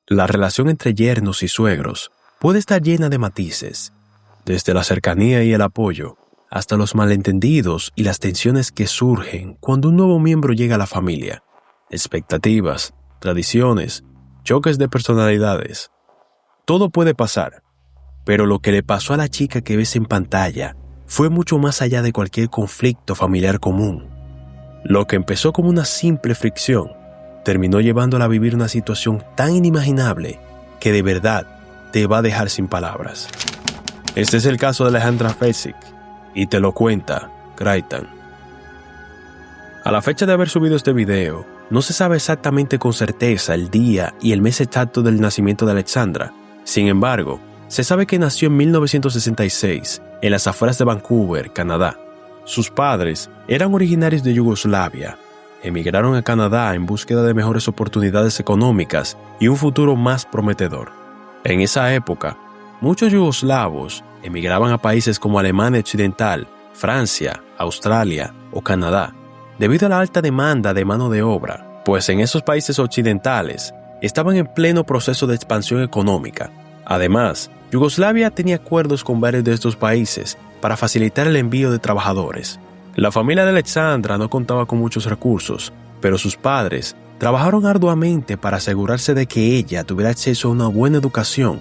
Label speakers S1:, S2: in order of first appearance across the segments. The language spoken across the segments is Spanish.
S1: La relación entre yernos y suegros puede estar llena de matices, desde la cercanía y el apoyo, hasta los malentendidos y las tensiones que surgen cuando un nuevo miembro llega a la familia, expectativas, tradiciones, choques de personalidades. Todo puede pasar, pero lo que le pasó a la chica que ves en pantalla fue mucho más allá de cualquier conflicto familiar común. Lo que empezó como una simple fricción terminó llevándola a vivir una situación tan inimaginable que de verdad te va a dejar sin palabras. Este es el caso de Alejandra Fezzik y te lo cuenta Creighton. A la fecha de haber subido este video, no se sabe exactamente con certeza el día y el mes exacto del nacimiento de Alexandra. Sin embargo, se sabe que nació en 1966 en las afueras de Vancouver, Canadá. Sus padres eran originarios de Yugoslavia. Emigraron a Canadá en búsqueda de mejores oportunidades económicas y un futuro más prometedor. En esa época, muchos yugoslavos emigraban a países como Alemania Occidental, Francia, Australia o Canadá, debido a la alta demanda de mano de obra, pues en esos países occidentales estaban en pleno proceso de expansión económica. Además, Yugoslavia tenía acuerdos con varios de estos países para facilitar el envío de trabajadores. La familia de Alexandra no contaba con muchos recursos, pero sus padres trabajaron arduamente para asegurarse de que ella tuviera acceso a una buena educación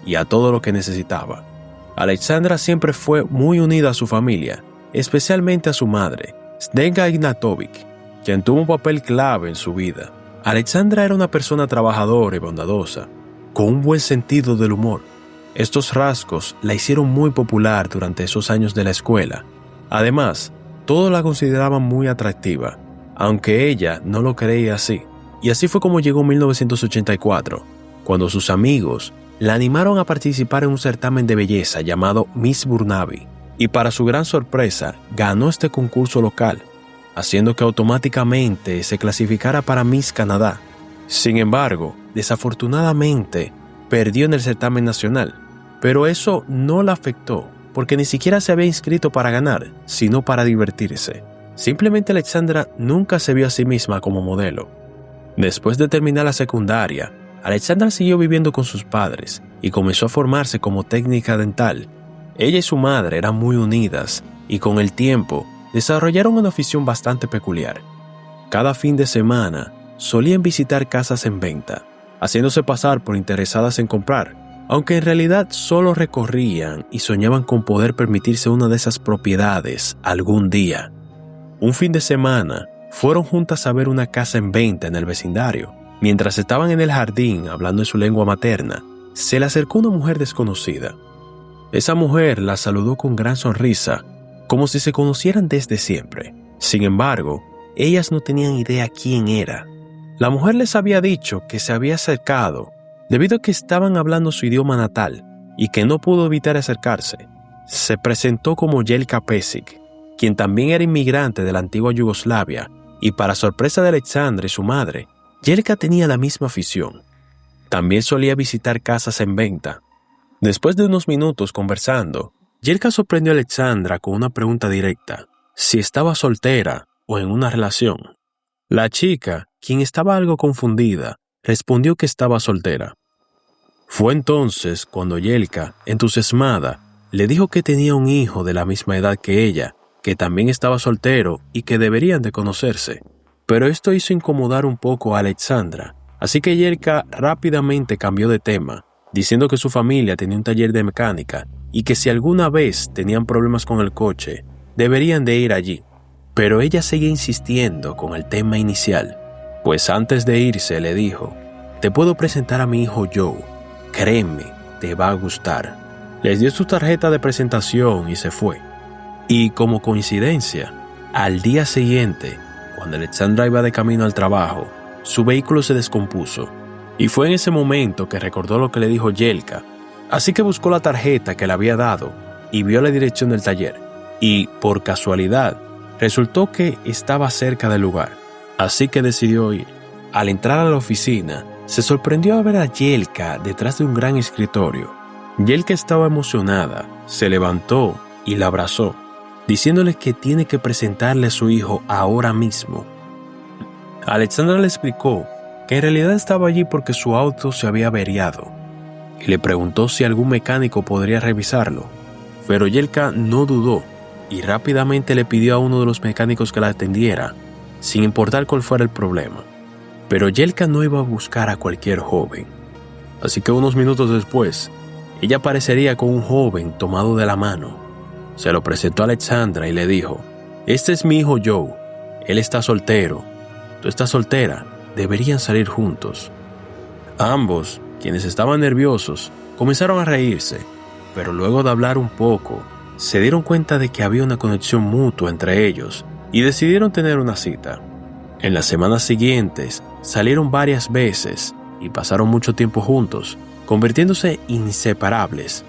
S1: y a todo lo que necesitaba. Alexandra siempre fue muy unida a su familia, especialmente a su madre, Zdenka Ignatovic, quien tuvo un papel clave en su vida. Alexandra era una persona trabajadora y bondadosa, con un buen sentido del humor. Estos rasgos la hicieron muy popular durante esos años de la escuela. Además, todos la consideraban muy atractiva, aunque ella no lo creía así. Y así fue como llegó 1984, cuando sus amigos la animaron a participar en un certamen de belleza llamado Miss Burnaby. Y para su gran sorpresa, ganó este concurso local, haciendo que automáticamente se clasificara para Miss Canadá. Sin embargo, desafortunadamente, perdió en el certamen nacional, pero eso no la afectó, porque ni siquiera se había inscrito para ganar, sino para divertirse. Simplemente Alexandra nunca se vio a sí misma como modelo. Después de terminar la secundaria, Alexandra siguió viviendo con sus padres y comenzó a formarse como técnica dental. Ella y su madre eran muy unidas y con el tiempo desarrollaron una afición bastante peculiar. Cada fin de semana solían visitar casas en venta, haciéndose pasar por interesadas en comprar, aunque en realidad solo recorrían y soñaban con poder permitirse una de esas propiedades algún día. Un fin de semana fueron juntas a ver una casa en venta en el vecindario. Mientras estaban en el jardín hablando en su lengua materna, se le acercó una mujer desconocida. Esa mujer la saludó con gran sonrisa, como si se conocieran desde siempre. Sin embargo, ellas no tenían idea quién era. La mujer les había dicho que se había acercado debido a que estaban hablando su idioma natal y que no pudo evitar acercarse. Se presentó como Jelka Pešić, quien también era inmigrante de la antigua Yugoslavia, y para sorpresa de Alexandra y su madre, Jelka tenía la misma afición. También solía visitar casas en venta. Después de unos minutos conversando, Jelka sorprendió a Alexandra con una pregunta directa: si estaba soltera o en una relación. La chica, quien estaba algo confundida, respondió que estaba soltera. Fue entonces cuando Jelka, entusiasmada, le dijo que tenía un hijo de la misma edad que ella, que también estaba soltero y que deberían de conocerse. Pero esto hizo incomodar un poco a Alexandra, así que Jelka rápidamente cambió de tema, diciendo que su familia tenía un taller de mecánica y que si alguna vez tenían problemas con el coche, deberían de ir allí. Pero ella seguía insistiendo con el tema inicial, pues antes de irse le dijo: «Te puedo presentar a mi hijo Joe, créeme, te va a gustar». Les dio su tarjeta de presentación y se fue. Y como coincidencia, al día siguiente, cuando Alexandra iba de camino al trabajo, su vehículo se descompuso. Y fue en ese momento que recordó lo que le dijo Jelka, así que buscó la tarjeta que le había dado y vio la dirección del taller. Y, por casualidad, resultó que estaba cerca del lugar, así que decidió ir. Al entrar a la oficina, se sorprendió a ver a Jelka detrás de un gran escritorio. Jelka estaba emocionada, se levantó y la abrazó, diciéndole que tiene que presentarle a su hijo ahora mismo. Alexandra le explicó que en realidad estaba allí porque su auto se había averiado, y le preguntó si algún mecánico podría revisarlo. Pero Yelka no dudó y rápidamente le pidió a uno de los mecánicos que la atendiera, sin importar cuál fuera el problema. Pero Yelka no iba a buscar a cualquier joven. Así que unos minutos después, ella aparecería con un joven tomado de la mano. Se lo presentó a Alexandra y le dijo: «Este es mi hijo Joe. Él está soltero. Tú estás soltera. Deberían salir juntos». Ambos, quienes estaban nerviosos, comenzaron a reírse, pero luego de hablar un poco, se dieron cuenta de que había una conexión mutua entre ellos y decidieron tener una cita. En las semanas siguientes, salieron varias veces y pasaron mucho tiempo juntos, convirtiéndose inseparables.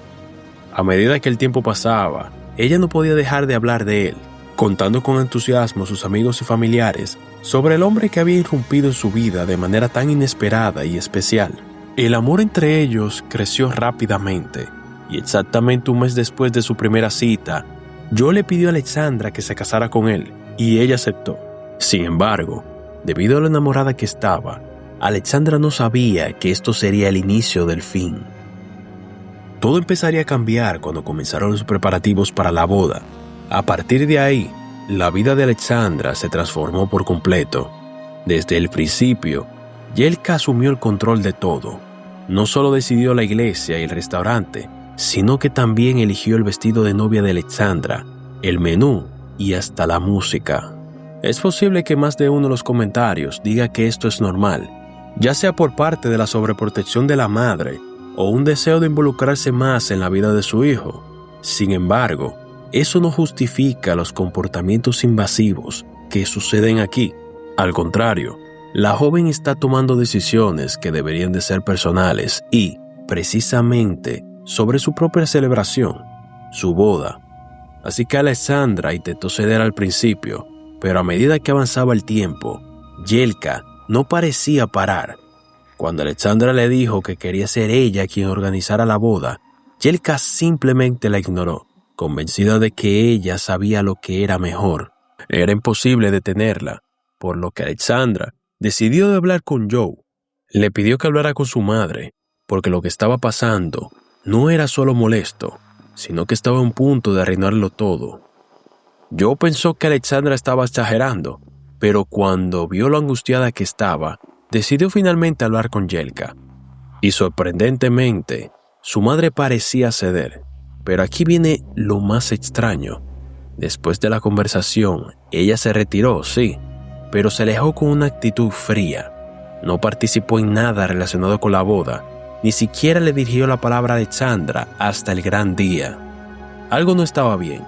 S1: A medida que el tiempo pasaba, ella no podía dejar de hablar de él, contando con entusiasmo a sus amigos y familiares sobre el hombre que había irrumpido en su vida de manera tan inesperada y especial. El amor entre ellos creció rápidamente, y exactamente un mes después de su primera cita, Joe le pidió a Alexandra que se casara con él, y ella aceptó. Sin embargo, debido a lo enamorada que estaba, Alexandra no sabía que esto sería el inicio del fin. Todo empezaría a cambiar cuando comenzaron los preparativos para la boda. A partir de ahí, la vida de Alexandra se transformó por completo. Desde el principio, Yelka asumió el control de todo. No solo decidió la iglesia y el restaurante, sino que también eligió el vestido de novia de Alexandra, el menú y hasta la música. Es posible que más de uno de los comentarios diga que esto es normal, ya sea por parte de la sobreprotección de la madre o un deseo de involucrarse más en la vida de su hijo. Sin embargo, eso no justifica los comportamientos invasivos que suceden aquí. Al contrario, la joven está tomando decisiones que deberían de ser personales y, precisamente, sobre su propia celebración, su boda. Así que Alexandra intentó ceder al principio, pero a medida que avanzaba el tiempo, Yelka no parecía parar. Cuando Alexandra le dijo que quería ser ella quien organizara la boda, Yelka simplemente la ignoró, convencida de que ella sabía lo que era mejor. Era imposible detenerla, por lo que Alexandra decidió de hablar con Joe. Le pidió que hablara con su madre, porque lo que estaba pasando no era solo molesto, sino que estaba a un punto de arruinarlo todo. Joe pensó que Alexandra estaba exagerando, pero cuando vio lo angustiada que estaba, decidió finalmente hablar con Yelka. Y sorprendentemente, su madre parecía ceder. Pero aquí viene lo más extraño. Después de la conversación, ella se retiró, sí, pero se alejó con una actitud fría. No participó en nada relacionado con la boda, ni siquiera le dirigió la palabra a Alexandra hasta el gran día. Algo no estaba bien,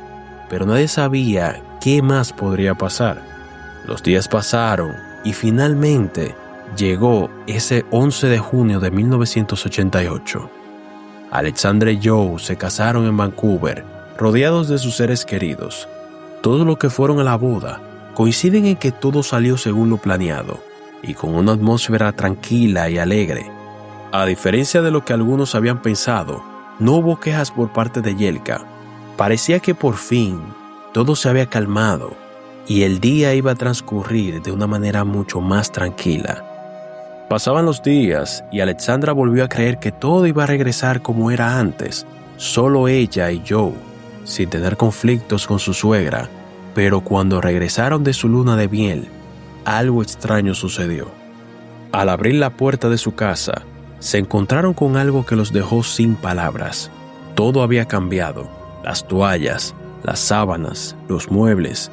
S1: pero nadie sabía qué más podría pasar. Los días pasaron y finalmente llegó ese 11 de junio de 1988. Alexandra y Joe se casaron en Vancouver, rodeados de sus seres queridos. Todos los que fueron a la boda coinciden en que todo salió según lo planeado y con una atmósfera tranquila y alegre. A diferencia de lo que algunos habían pensado, no hubo quejas por parte de Yelka. Parecía que por fin todo se había calmado y el día iba a transcurrir de una manera mucho más tranquila. Pasaban los días y Alexandra volvió a creer que todo iba a regresar como era antes, solo ella y Joe, sin tener conflictos con su suegra. Pero cuando regresaron de su luna de miel, algo extraño sucedió. Al abrir la puerta de su casa, se encontraron con algo que los dejó sin palabras. Todo había cambiado. Las toallas, las sábanas, los muebles,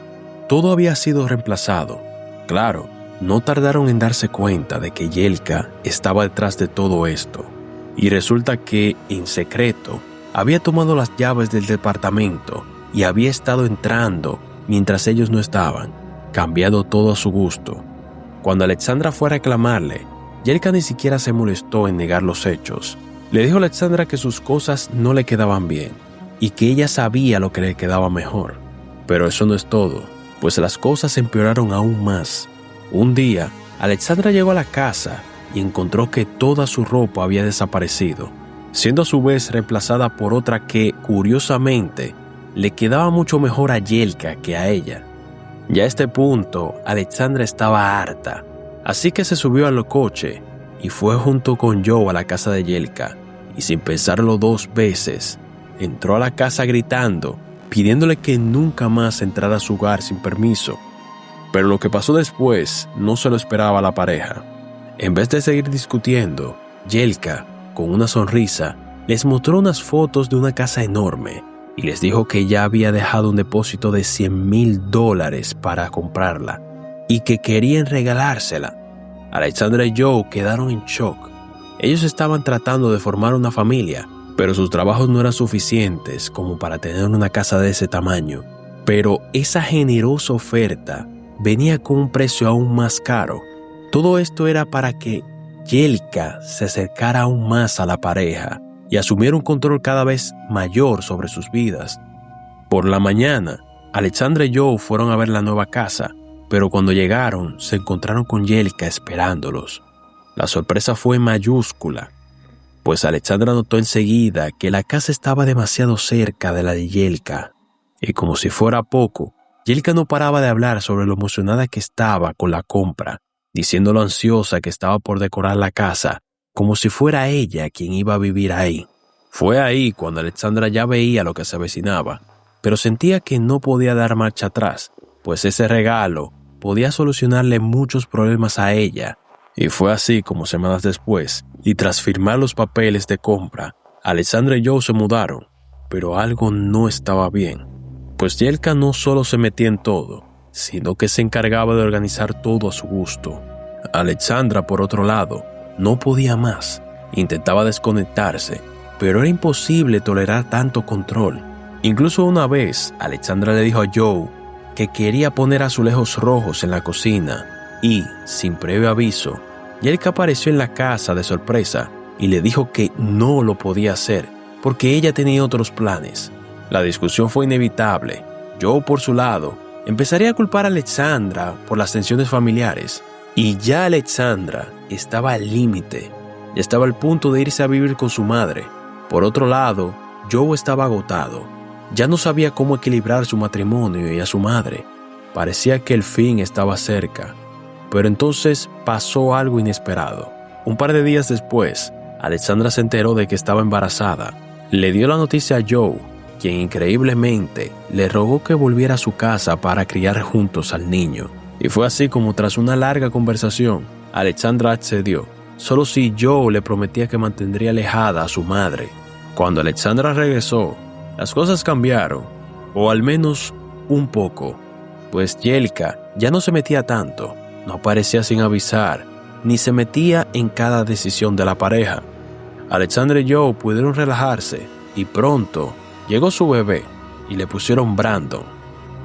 S1: todo había sido reemplazado. Claro, no tardaron en darse cuenta de que Yelka estaba detrás de todo esto. Y resulta que, en secreto, había tomado las llaves del departamento y había estado entrando mientras ellos no estaban, cambiando todo a su gusto. Cuando Alexandra fue a reclamarle, Yelka ni siquiera se molestó en negar los hechos. Le dijo a Alexandra que sus cosas no le quedaban bien y que ella sabía lo que le quedaba mejor. Pero eso no es todo, pues las cosas empeoraron aún más. Un día, Alexandra llegó a la casa y encontró que toda su ropa había desaparecido, siendo a su vez reemplazada por otra que, curiosamente, le quedaba mucho mejor a Yelka que a ella. Ya a este punto, Alexandra estaba harta, Así que se subió al coche y fue junto con Joe a la casa de Yelka, y sin pensarlo 2 veces, entró a la casa gritando, pidiéndole que nunca más entrara a su hogar sin permiso. Pero lo que pasó después no se lo esperaba la pareja. En vez de seguir discutiendo, Yelka, con una sonrisa, les mostró unas fotos de una casa enorme y les dijo que ya había dejado un depósito de $100,000 para comprarla y que querían regalársela. Alexandra y Joe quedaron en shock. Ellos estaban tratando de formar una familia, pero sus trabajos no eran suficientes como para tener una casa de ese tamaño. Pero esa generosa oferta venía con un precio aún más caro. Todo esto era para que Yelka se acercara aún más a la pareja y asumiera un control cada vez mayor sobre sus vidas. Por la mañana, Alexandra y Joe fueron a ver la nueva casa, pero cuando llegaron se encontraron con Yelka esperándolos. La sorpresa fue mayúscula, pues Alexandra notó enseguida que la casa estaba demasiado cerca de la de Yelka, y como si fuera poco, Yelka no paraba de hablar sobre lo emocionada que estaba con la compra, diciendo lo ansiosa que estaba por decorar la casa, como si fuera ella quien iba a vivir ahí. Fue ahí cuando Alexandra ya veía lo que se avecinaba, pero sentía que no podía dar marcha atrás, pues ese regalo podía solucionarle muchos problemas a ella. Y fue así como semanas después, y tras firmar los papeles de compra, Alexandra y Joe se mudaron, pero algo no estaba bien, pues Yelka no solo se metía en todo, sino que se encargaba de organizar todo a su gusto. Alexandra, por otro lado, no podía más. Intentaba desconectarse, pero era imposible tolerar tanto control. Incluso una vez, Alexandra le dijo a Joe que quería poner azulejos rojos en la cocina y, sin previo aviso, Yelka apareció en la casa de sorpresa y le dijo que no lo podía hacer porque ella tenía otros planes. La discusión fue inevitable. Joe, por su lado, empezaría a culpar a Alexandra por las tensiones familiares. Y ya Alexandra estaba al límite. Ya estaba al punto de irse a vivir con su madre. Por otro lado, Joe estaba agotado. Ya no sabía cómo equilibrar su matrimonio y a su madre. Parecía que el fin estaba cerca. Pero entonces pasó algo inesperado. Un par de días después, Alexandra se enteró de que estaba embarazada. Le dio la noticia a Joe, quien increíblemente le rogó que volviera a su casa para criar juntos al niño. Y fue así como tras una larga conversación, Alexandra accedió, solo si Joe le prometía que mantendría alejada a su madre. Cuando Alexandra regresó, las cosas cambiaron, o al menos un poco, pues Yelka ya no se metía tanto, no aparecía sin avisar, ni se metía en cada decisión de la pareja. Alexandra y Joe pudieron relajarse, y pronto llegó su bebé, y le pusieron Brandon.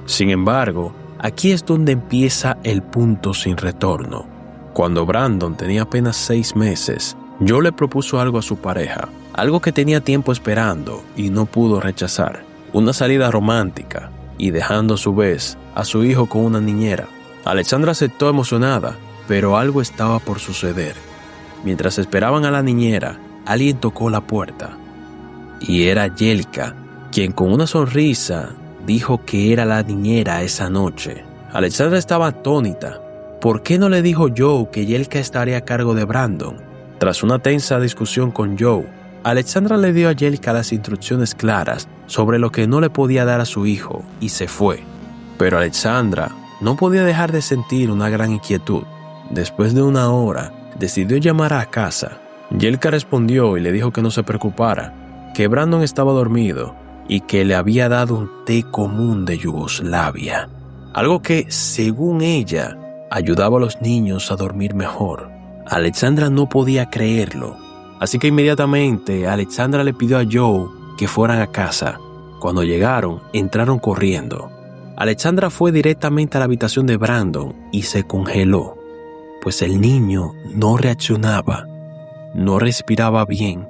S1: Sin embargo, aquí es donde empieza el punto sin retorno. Cuando Brandon tenía apenas 6 meses, Joe le propuso algo a su pareja, algo que tenía tiempo esperando y no pudo rechazar, una salida romántica, y dejando a su vez a su hijo con una niñera. Alexandra aceptó emocionada, pero algo estaba por suceder. Mientras esperaban a la niñera, alguien tocó la puerta, y era Yelka, quien con una sonrisa dijo que era la niñera esa noche. Alexandra estaba atónita. ¿Por qué no le dijo Joe que Yelka estaría a cargo de Brandon? Tras una tensa discusión con Joe, Alexandra le dio a Yelka las instrucciones claras sobre lo que no le podía dar a su hijo y se fue. Pero Alexandra no podía dejar de sentir una gran inquietud. Después de una hora, decidió llamar a casa. Yelka respondió y le dijo que no se preocupara, que Brandon estaba dormido y que le había dado un té común de Yugoslavia, algo que, según ella, ayudaba a los niños a dormir mejor. Alexandra no podía creerlo, así que inmediatamente Alexandra le pidió a Joe que fueran a casa. Cuando llegaron, entraron corriendo. Alexandra fue directamente a la habitación de Brandon y se congeló, pues el niño no reaccionaba, no respiraba bien,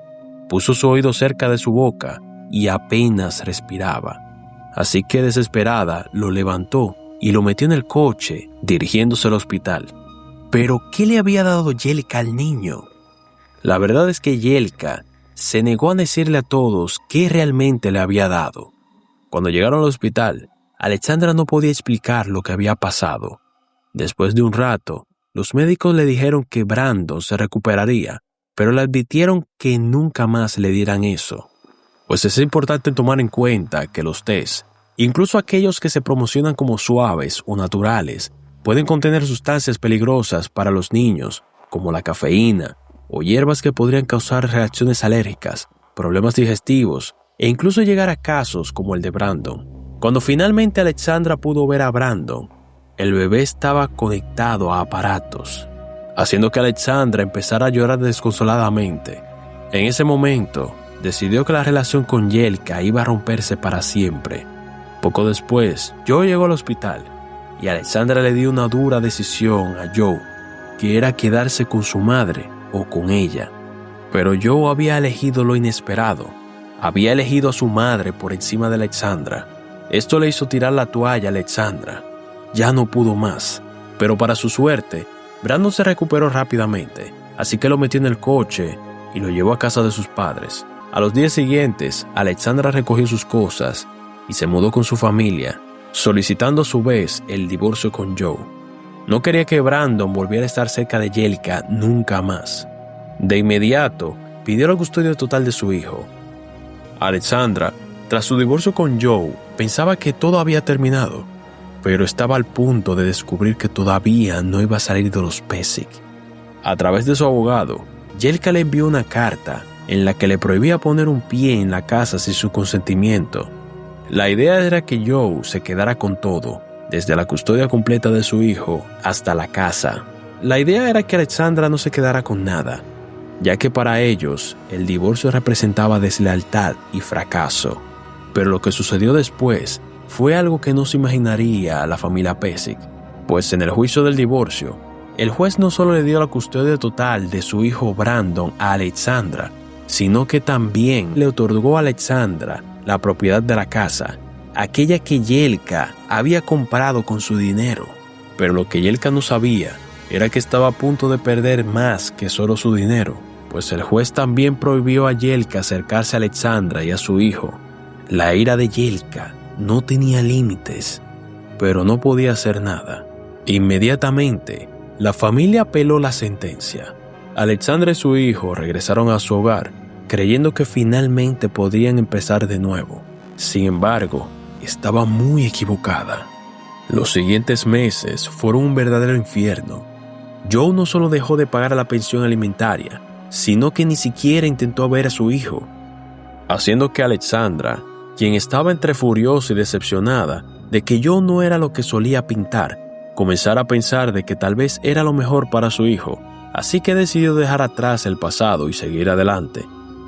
S1: puso su oído cerca de su boca y apenas respiraba. Así que desesperada lo levantó y lo metió en el coche, dirigiéndose al hospital. ¿Pero qué le había dado Yelka al niño? La verdad es que Yelka se negó a decirle a todos qué realmente le había dado. Cuando llegaron al hospital, Alexandra no podía explicar lo que había pasado. Después de un rato, los médicos le dijeron que Brandon se recuperaría, pero le advirtieron que nunca más le dieran eso. Pues es importante tomar en cuenta que los tés, incluso aquellos que se promocionan como suaves o naturales, pueden contener sustancias peligrosas para los niños, como la cafeína, o hierbas que podrían causar reacciones alérgicas, problemas digestivos, e incluso llegar a casos como el de Brandon. Cuando finalmente Alexandra pudo ver a Brandon, el bebé estaba conectado a aparatos, haciendo que Alexandra empezara a llorar desconsoladamente. En ese momento, decidió que la relación con Yelka iba a romperse para siempre. Poco después, Joe llegó al hospital y Alexandra le dio una dura decisión a Joe, que era quedarse con su madre o con ella. Pero Joe había elegido lo inesperado. Había elegido a su madre por encima de Alexandra. Esto le hizo tirar la toalla a Alexandra. Ya no pudo más. Pero para su suerte, Brandon se recuperó rápidamente, así que lo metió en el coche y lo llevó a casa de sus padres. A los días siguientes, Alexandra recogió sus cosas y se mudó con su familia, solicitando a su vez el divorcio con Joe. No quería que Brandon volviera a estar cerca de Yelka nunca más. De inmediato, pidió la custodia total de su hijo. Alexandra, tras su divorcio con Joe, pensaba que todo había terminado, pero estaba al punto de descubrir que todavía no iba a salir de los Pesek. A través de su abogado, Yelka le envió una carta en la que le prohibía poner un pie en la casa sin su consentimiento. La idea era que Joe se quedara con todo, desde la custodia completa de su hijo hasta la casa. La idea era que Alexandra no se quedara con nada, ya que para ellos el divorcio representaba deslealtad y fracaso. Pero lo que sucedió después fue algo que no se imaginaría la familia Pesek, pues en el juicio del divorcio, el juez no solo le dio la custodia total de su hijo Brandon a Alexandra, sino que también le otorgó a Alexandra la propiedad de la casa, aquella que Yelka había comprado con su dinero. Pero lo que Yelka no sabía era que estaba a punto de perder más que solo su dinero, pues el juez también prohibió a Yelka acercarse a Alexandra y a su hijo. La ira de Yelka no tenía límites, pero no podía hacer nada. Inmediatamente, la familia apeló la sentencia. Alexandra y su hijo regresaron a su hogar, creyendo que finalmente podrían empezar de nuevo. Sin embargo, estaba muy equivocada. Los siguientes meses fueron un verdadero infierno. Joe no solo dejó de pagar la pensión alimentaria, sino que ni siquiera intentó ver a su hijo, haciendo que Alexandra, quien estaba entre furiosa y decepcionada de que Joe no era lo que solía pintar, comenzara a pensar de que tal vez era lo mejor para su hijo, así que decidió dejar atrás el pasado y seguir adelante.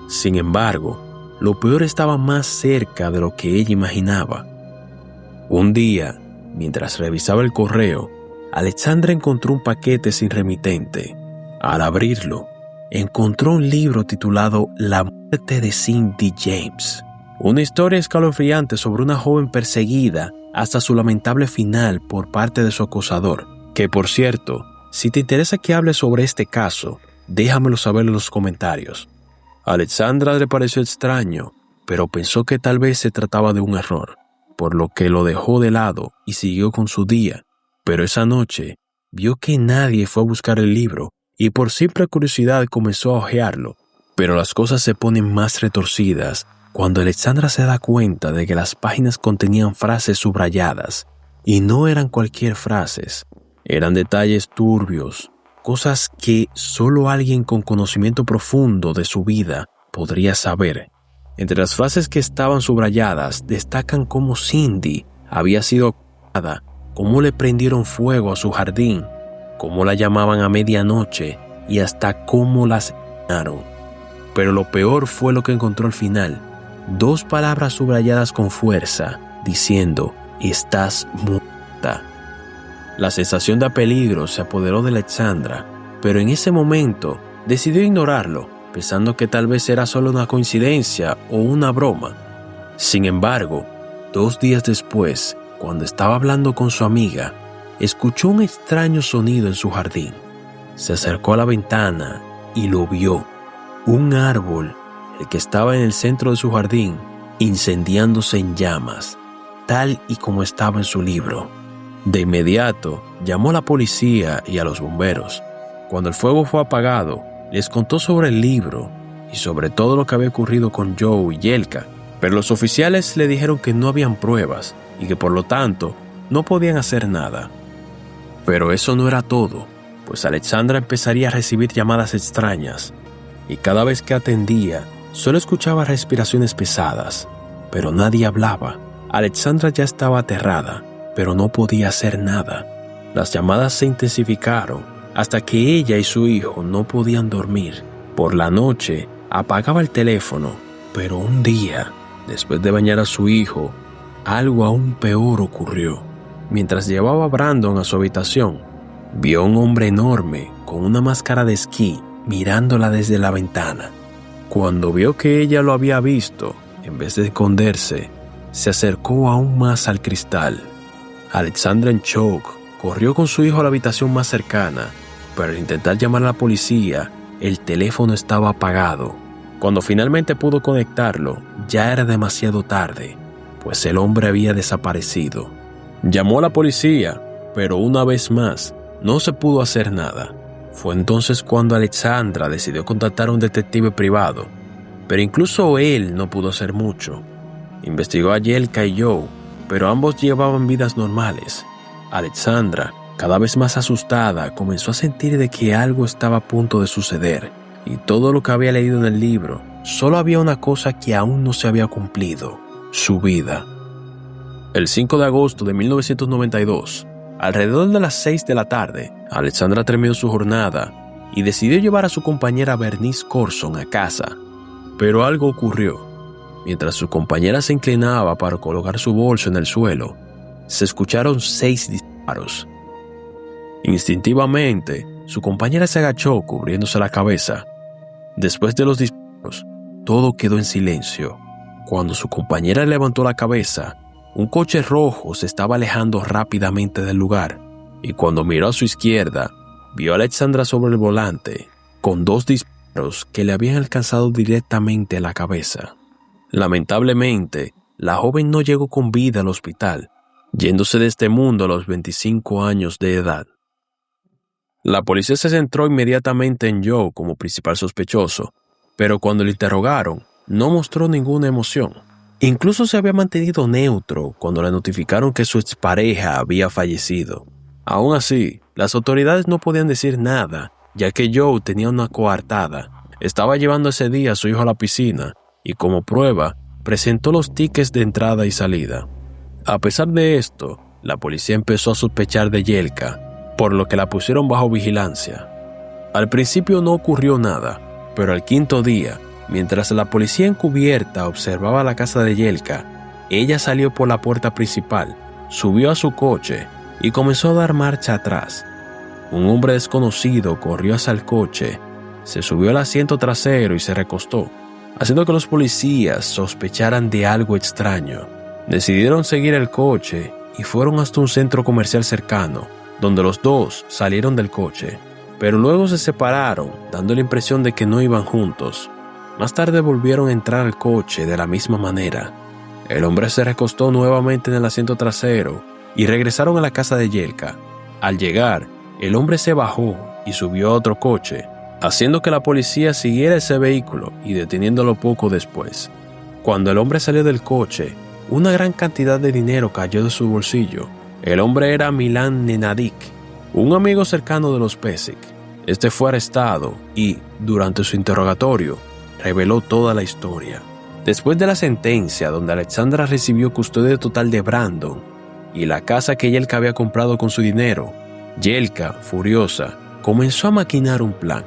S1: Sin embargo, lo peor estaba más cerca de lo que ella imaginaba. Un día, mientras revisaba el correo, Alexandra encontró un paquete sin remitente. Al abrirlo, encontró un libro titulado La muerte de Cindy James, una historia escalofriante sobre una joven perseguida hasta su lamentable final por parte de su acosador, que por cierto, si te interesa que hable sobre este caso, déjamelo saber en los comentarios. A Alexandra le pareció extraño, pero pensó que tal vez se trataba de un error, por lo que lo dejó de lado y siguió con su día. Pero esa noche vio que nadie fue a buscar el libro y por simple curiosidad comenzó a hojearlo. Pero las cosas se ponen más retorcidas cuando Alexandra se da cuenta de que las páginas contenían frases subrayadas, y no eran cualquier frases, eran detalles turbios, cosas que solo alguien con conocimiento profundo de su vida podría saber. Entre las frases que estaban subrayadas destacan cómo Cindy había sido acosada, cómo le prendieron fuego a su jardín, cómo la llamaban a medianoche y hasta cómo la asesinaron. Pero lo peor fue lo que encontró al final: 2 palabras subrayadas con fuerza, diciendo: «Estás muerta». La sensación de peligro se apoderó de Alexandra, pero en ese momento decidió ignorarlo, pensando que tal vez era solo una coincidencia o una broma. Sin embargo, 2 días después, cuando estaba hablando con su amiga, escuchó un extraño sonido en su jardín. Se acercó a la ventana y lo vio: un árbol, el que estaba en el centro de su jardín, incendiándose en llamas, tal y como estaba en su libro. De inmediato, llamó a la policía y a los bomberos. Cuando el fuego fue apagado, les contó sobre el libro y sobre todo lo que había ocurrido con Joe y Jelka, pero los oficiales le dijeron que no habían pruebas y que por lo tanto no podían hacer nada. Pero eso no era todo, pues Alexandra empezaría a recibir llamadas extrañas y cada vez que atendía solo escuchaba respiraciones pesadas, pero nadie hablaba. Alexandra ya estaba aterrada, pero no podía hacer nada. Las llamadas se intensificaron hasta que ella y su hijo no podían dormir. Por la noche apagaba el teléfono, pero un día, después de bañar a su hijo, algo aún peor ocurrió. Mientras llevaba a Brandon a su habitación, vio a un hombre enorme con una máscara de esquí mirándola desde la ventana. Cuando vio que ella lo había visto, en vez de esconderse, se acercó aún más al cristal. Alexandra, en shock, corrió con su hijo a la habitación más cercana, pero al intentar llamar a la policía, el teléfono estaba apagado. Cuando finalmente pudo conectarlo, ya era demasiado tarde, pues el hombre había desaparecido. Llamó a la policía, pero una vez más, no se pudo hacer nada. Fue entonces cuando Alexandra decidió contactar a un detective privado, pero incluso él no pudo hacer mucho. Investigó a Jelka y Joe, pero ambos llevaban vidas normales. Alexandra, cada vez más asustada, comenzó a sentir de que algo estaba a punto de suceder, y todo lo que había leído en el libro, solo había una cosa que aún no se había cumplido: su vida. El 5 de agosto de 1992, alrededor de las 6 de la tarde, Alexandra terminó su jornada y decidió llevar a su compañera Bernice Corson a casa. Pero algo ocurrió. Mientras su compañera se inclinaba para colocar su bolso en el suelo, se escucharon 6 disparos. Instintivamente, su compañera se agachó cubriéndose la cabeza. Después de los disparos, todo quedó en silencio. Cuando su compañera levantó la cabeza, un coche rojo se estaba alejando rápidamente del lugar, y cuando miró a su izquierda, vio a Alexandra sobre el volante, con 2 disparos que le habían alcanzado directamente en la cabeza. Lamentablemente, la joven no llegó con vida al hospital, yéndose de este mundo a los 25 años de edad. La policía se centró inmediatamente en Joe como principal sospechoso, pero cuando le interrogaron, no mostró ninguna emoción. Incluso se había mantenido neutro cuando le notificaron que su expareja había fallecido. Aún así, las autoridades no podían decir nada, ya que Joe tenía una coartada. Estaba llevando ese día a su hijo a la piscina y como prueba presentó los tickets de entrada y salida. A pesar de esto, la policía empezó a sospechar de Jelka, por lo que la pusieron bajo vigilancia. Al principio no ocurrió nada, pero al 5º día, mientras la policía encubierta observaba la casa de Jelka, ella salió por la puerta principal, subió a su coche y comenzó a dar marcha atrás. Un hombre desconocido corrió hacia el coche, se subió al asiento trasero y se recostó, haciendo que los policías sospecharan de algo extraño. Decidieron seguir el coche y fueron hasta un centro comercial cercano, donde los dos salieron del coche, pero luego se separaron, dando la impresión de que no iban juntos. Más tarde volvieron a entrar al coche de la misma manera. El hombre se recostó nuevamente en el asiento trasero y regresaron a la casa de Jelka. Al llegar, el hombre se bajó y subió a otro coche, haciendo que la policía siguiera ese vehículo y deteniéndolo poco después. Cuando el hombre salió del coche, una gran cantidad de dinero cayó de su bolsillo. El hombre era Milan Nenadik, un amigo cercano de los Pesek. Este fue arrestado y, durante su interrogatorio, reveló toda la historia. Después de la sentencia, donde Alexandra recibió custodia total de Brandon y la casa que Jelka había comprado con su dinero, Jelka, furiosa, comenzó a maquinar un plan.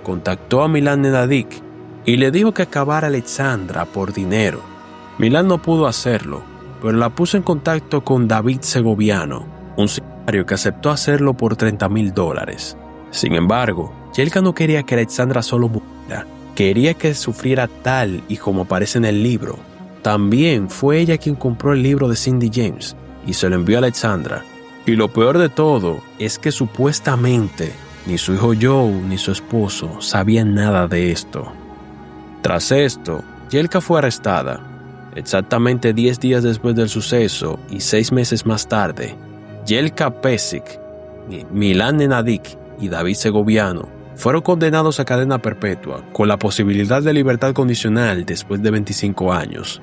S1: Contactó a Milan Nenadik y le dijo que acabara a Alexandra por dinero. Milan no pudo hacerlo, pero la puso en contacto con David Segoviano, un sicario que aceptó hacerlo por $30,000. Sin embargo, Jelka no quería que Alexandra solo muriera, quería que sufriera tal y como aparece en el libro. También fue ella quien compró el libro de Cindy James y se lo envió a Alexandra. Y lo peor de todo es que supuestamente ni su hijo Joe ni su esposo sabían nada de esto. Tras esto, Jelka fue arrestada. Exactamente 10 días después del suceso y 6 meses más tarde, Jelka Pesic, Milan Nenadic y David Segoviano fueron condenados a cadena perpetua con la posibilidad de libertad condicional después de 25 años.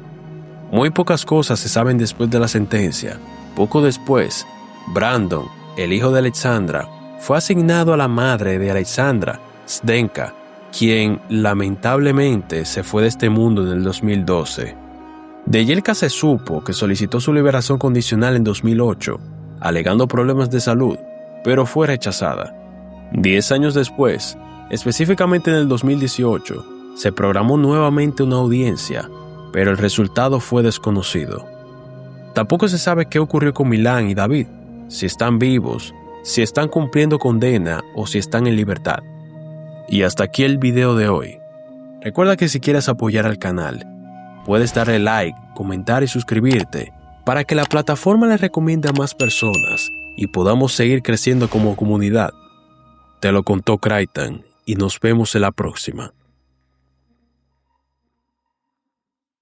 S1: Muy pocas cosas se saben después de la sentencia. Poco después, Brandon, el hijo de Alexandra, fue asignado a la madre de Alexandra, Zdenka, quien lamentablemente se fue de este mundo en el 2012. De Jelka se supo que solicitó su liberación condicional en 2008, alegando problemas de salud, pero fue rechazada. 10 años después, específicamente en el 2018, se programó nuevamente una audiencia, pero el resultado fue desconocido. Tampoco se sabe qué ocurrió con Milan y David, si están vivos, si están cumpliendo condena o si están en libertad. Y hasta aquí el video de hoy. Recuerda que si quieres apoyar al canal, puedes darle like, comentar y suscribirte para que la plataforma le recomiende a más personas y podamos seguir creciendo como comunidad. Te lo contó Creighton y nos vemos en la próxima.